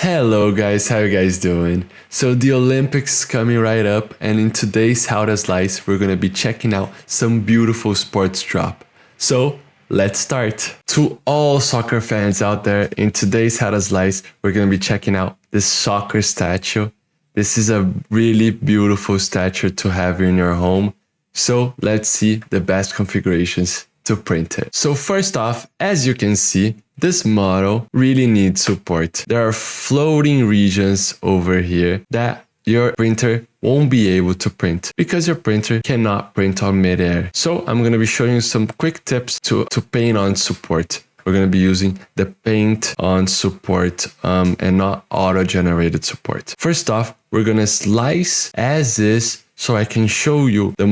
Hello guys, how you guys doing? So the Olympics coming right up, and in today's How to Slice, we're gonna be checking out some beautiful sports drop. So let's start. To all soccer fans out there, in today's How to Slice, we're gonna be checking out this soccer statue. This is a really beautiful statue to have in your home. So let's see the best configurations to print it. So first off, as you can see, this model really needs support. There are floating regions over here that your printer won't be able to print because your printer cannot print on midair. So I'm going to be showing you some quick tips to paint on support. We're going to be using the paint on support and not auto-generated support. First off, we're going to slice as is so I can show you the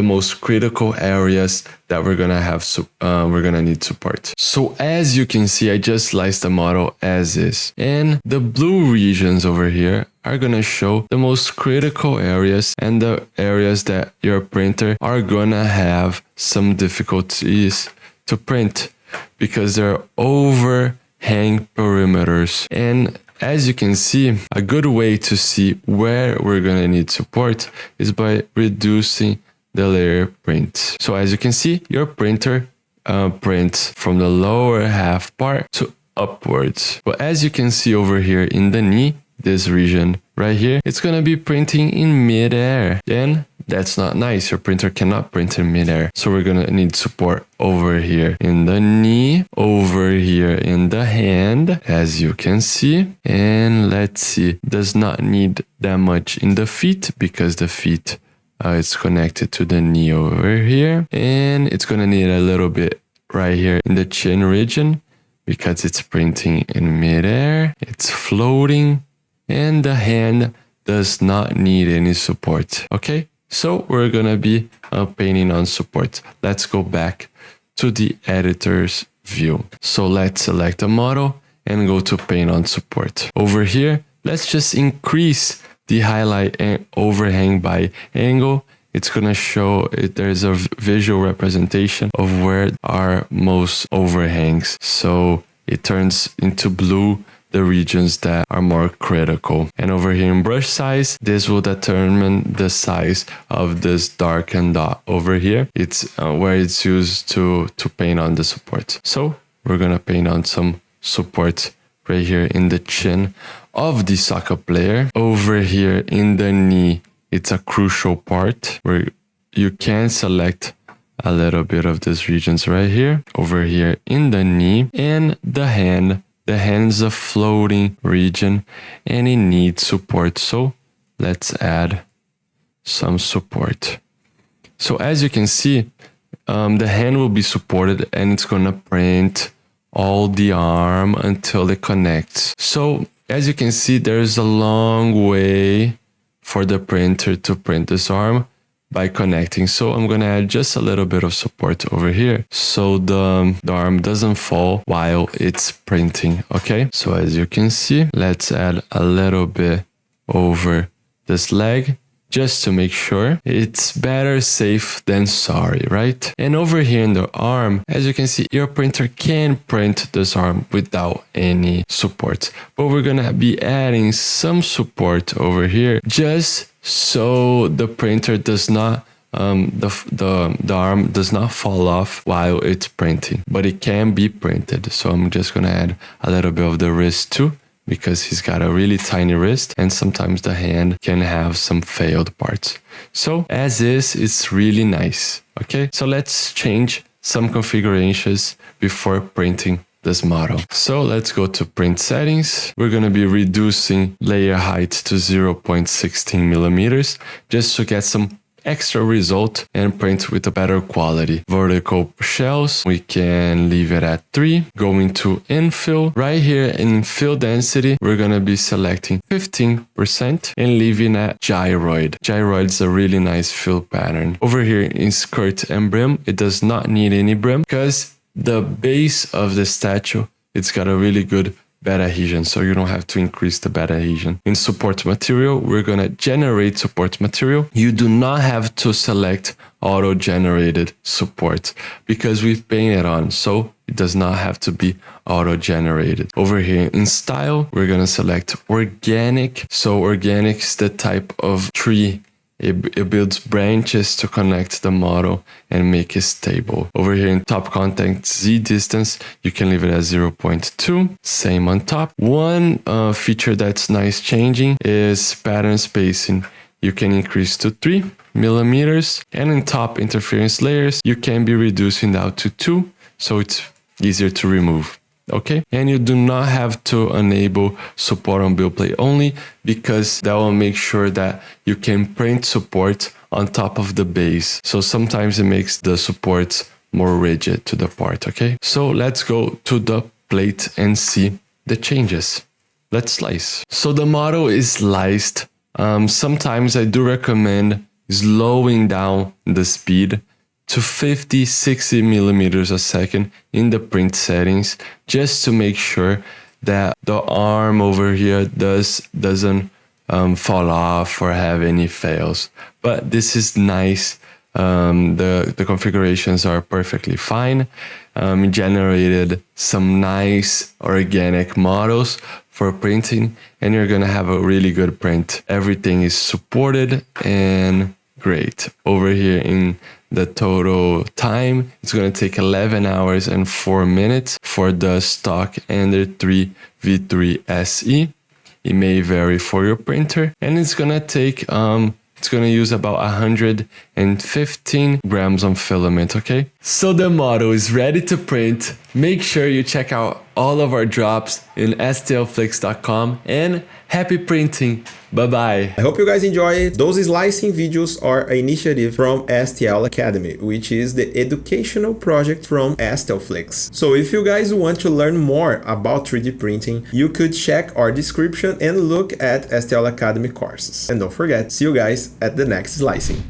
most critical areas that we're gonna need support. So as you can see, I just sliced the model as is, and the blue regions over here are gonna show the most critical areas and the areas that your printer are gonna have some difficulties to print because they're overhang perimeters. And as you can see, a good way to see where we're going to need support is by reducing the layer print. So as you can see, your printer prints from the lower half part to upwards. But as you can see over here in the knee, this region right here, it's going to be printing in midair. Then that's not nice. Your printer cannot print in midair. So we're going to need support over here in the knee, over here in the hand, as you can see. And let's see, does not need that much in the feet because the feet is connected to the knee over here. And it's going to need a little bit right here in the chin region because it's printing in midair. It's floating. And the hand does not need any support. Okay, so we're gonna be painting on support. Let's go back to the editor's view. So let's select a model and go to paint on support. Over here, let's just increase the highlight and overhang by angle. It's gonna show there's a visual representation of where are most overhangs. So it turns into blue the regions that are more critical. And over here in brush size, this will determine the size of this darkened dot over here. It's where it's used to paint on the support. So we're gonna paint on some support right here in the chin of the soccer player. Over here in the knee, it's a crucial part where you can select a little bit of these regions right here. Over here in the knee and the hand. The hand is a floating region and it needs support. So let's add some support. So as you can see, the hand will be supported and it's going to print all the arm until it connects. So as you can see, there's a long way for the printer to print this arm by connecting. So I'm going to add just a little bit of support over here so the arm doesn't fall while it's printing. Okay, so as you can see, let's add a little bit over this leg just to make sure. It's better safe than sorry, right? And over here in the arm, as you can see, your printer can print this arm without any support, but we're gonna be adding some support over here just so the printer does not the arm does not fall off while it's printing, but it can be printed. So I'm just gonna add a little bit of the wrist too, because he's got a really tiny wrist and sometimes the hand can have some failed parts. So as is, it's really nice. Okay, so let's change some configurations before printing this model. So let's go to print settings. We're going to be reducing layer height to 0.16 millimeters just to get some extra result and print with a better quality. Vertical shells, we can leave it at 3. Going to infill. Right here in fill density, we're going to be selecting 15% and leaving at gyroid. Gyroid is a really nice fill pattern. Over here in skirt and brim, it does not need any brim because the base of the statue, it's got a really good bed adhesion, so you don't have to increase the bed adhesion. In support material, we're going to generate support material. You do not have to select auto-generated support because we've painted on, so it does not have to be auto-generated. Over here in style, we're gonna select organic. So organic is the type of tree. It builds branches to connect the model and make it stable. Over here in top content Z distance, you can leave it at 0.2. Same on top. One feature that's nice changing is pattern spacing. You can increase to 3 millimeters, and in top interference layers, you can be reducing down to 2, so it's easier to remove. Okay, and you do not have to enable support on build plate only, because that will make sure that you can print support on top of the base. So sometimes it makes the supports more rigid to the part. Okay, so let's go to the plate and see the changes. Let's slice. So the model is sliced. Sometimes I do recommend slowing down the speed to 50, 60 millimeters a second in the print settings, just to make sure that the arm over here doesn't fall off or have any fails. But this is nice. The configurations are perfectly fine. Generated some nice organic models for printing, and you're gonna have a really good print. Everything is supported and great. Over here in the total time, it's going to take 11 hours and 4 minutes for the stock Ender 3 V3 SE. It may vary for your printer, and it's going to take it's going to use about 115 grams of filament. Okay, so the model is ready to print. Make sure you check out all of our drops in stlflix.com, and happy printing. Bye-bye. I hope you guys enjoy it. Those slicing videos are an initiative from STL Academy, which is the educational project from STLFlix. So if you guys want to learn more about 3D printing, you could check our description and look at STL Academy courses. And don't forget, see you guys at the next slicing.